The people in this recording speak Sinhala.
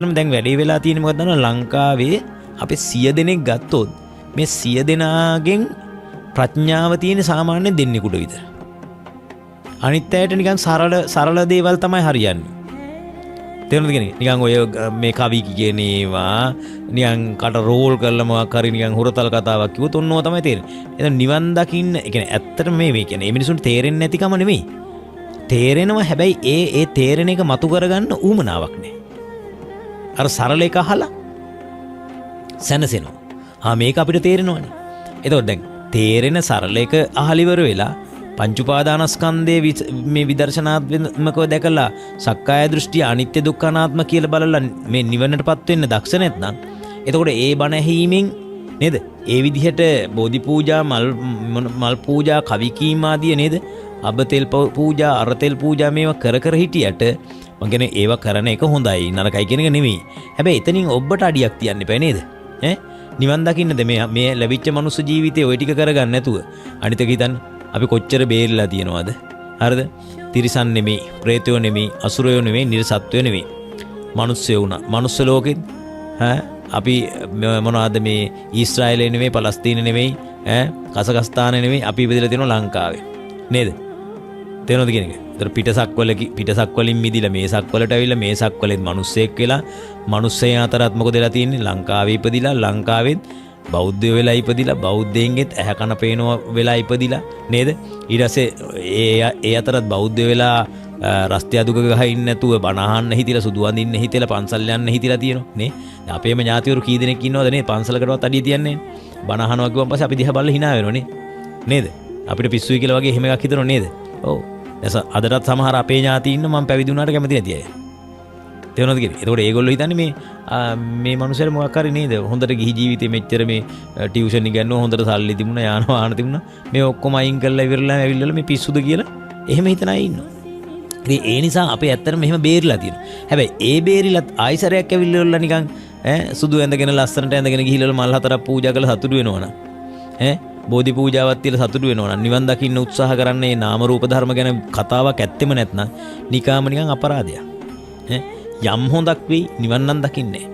දැන් වැඩි වෙලා තියෙන මොකද දන්නවද ලංකාවේ අපි 100 දෙනෙක් ගත්තොත් මේ 100 දෙනාගෙන් ප්‍රඥාව තියෙන සාමාන්‍ය දෙන්නෙකුට විතර. අනිත් අයට නිකන් සරල දේවල් තමයි හරියන්නේ. තේරුණාද කියන්නේ? නිකන් ඔය මේ කවි කියන ඒවා නිකන් කට රෝල් කරලා මොකක් හරි නිකන් හුරතල් කතාවක් කිව්වොත් ඔන්නෝ තමයි තේරෙන්නේ. එතන නිවන් දකින්න, ඒ කියන්නේ ඇත්තටම මේ කියන්නේ මේ මිනිසුන්ට තේරෙන්නේ නැතිකම නෙමෙයි. තේරෙනවා හැබැයි ඒ තේරෙන එක මතු කරගන්න ඌමනාවක් නෑ. අර සරල එක අහලා සැනසෙනවා. මේක අපිට තේරෙනවනේ. එතකොට දැන් තේරෙන සරල එක අහලා ඉවර වෙලා පංච උපාදානස්කන්ධයේ මේ විදර්ශනාත්මකව දැකලා සක්කාය දෘෂ්ටි අනිත්‍ය දුක්ඛ අනාත්ම කියලා බලලා මේ නිවනටපත් වෙන්න දක්ෂ නැත්නම් එතකොට ඒ බණ ඇහිීමෙන් නේද? ඒ විදිහට බෝධි පූජා මල් පූජා කවි කීම ආදී නේද? අබ තෙල් පූජා අර තෙල් පූජා මේවා කර හිටියට මම කියන්නේ ඒවා කරන එක හොඳයි නරකයි කියන එක නෙමෙයි. හැබැයි එතනින් ඔබට අඩියක් තියන්න එපා නේද? නිවන් දකින්නද මේ ලැබිච්ච මනුස්ස ජීවිතේ ওই ටික කරගන්න නැතුව අනිත් එක හිතන්න අපි කොච්චර බේරිලා තියෙනවද? හරිද? තිරිසන් නෙමෙයි, പ്രേතයෝ නෙමෙයි, අසුරයෝ නෙමෙයි, නිර්සත්වයෝ නෙමෙයි. මිනිස්සුයෝ වුණා. මනුස්ස ලෝකෙත් අපි මොනවද මේ ඊශ්‍රායලේ නෙමෙයි, පලස්තීන නෙමෙයි, කසකස්තාන නෙමෙයි, අපි ඉපදලා තියෙනවා ලංකාවේ. නේද? තේරෙනවද කියන එක? ඒතර පිටසක් වලින් මිදිලා මේසක් වලට ඇවිල්ලා මේසක් වලින් මිනිස්සෙක් වෙලා මිනිස්සයන් අතරත් මොකද වෙලා තියෙන්නේ? ලංකාවේ ඉපදිලා ලංකාවෙත් බෞද්ධයෝ වෙලා ඉපදිලා බෞද්ධයෙන්ගෙත් ඇහැ කන පේනවා වෙලා ඉපදිලා නේද? ඊට පස්සේ ඒ අතරත් බෞද්ධයෝ වෙලා රස්තිය දුක ගහින් නැතුව බණ අහන්න හිතිලා සුදු අඳින්න හිතිලා පන්සල් යන්න හිතිලා තියෙනවා නේ. අපේම ඥාතිවරු කී දෙනෙක් ඉන්නවද නේ පන්සලකටවත් අඩිය තියන්නේ නේ. බණ අහනවා කිව්වන් පස්සේ අපි දිහා බලලා hina වෙනවනේ. නේද? අපිට පිස්සුයි කියලා වගේ එහෙම එකක් හිතනව නේද? ඔව්. අදටත් සමහර අපේ ඥාති ඉන්න මම පැවිදි වුණාට කැමති නැති අය. තේරෙනවද කියන්නේ? ඒතකොට ඒගොල්ලෝ හිතන්නේ මේ මනුස්සයර මොකක් හරි නේද? හොඳට ගිහි ජීවිතේ මෙච්චර මේ ටියුෂන් ඉගෙනුවා හොඳට සල්ලි තිබුණා යාන වාහන තිබුණා. මේ ඔක්කොම අයින් කරලා ඉවරලා ඇවිල්ලා මේ පිස්සුද කියලා එහෙම හිතන අය ඉන්නවා. ඉතින් ඒ නිසා අපේ ඇත්තටම මෙහෙම බේරිලා තියෙනවා. හැබැයි ඒ බේරිලත් ආයිසරයක් ඇවිල්ලා නිකන් සුදු ඇඳගෙන ලස්සනට ඇඳගෙන ගිහිල්ලා මල් හතරක් පූජා කරලා සතුටු වෙනවනම් බෝධි පූජාවක් තියලා සතුටු වෙනවා නම් නිවන් දකින්න උත්සාහ කරන්නේ නාම රූප ධර්ම ගැන කතාවක් ඇත්තෙම නැත්නම් නිකාම නිකන් අපරාධයක්. යම් හොඳක් වෙයි නිවන් නම් දකින්නේ.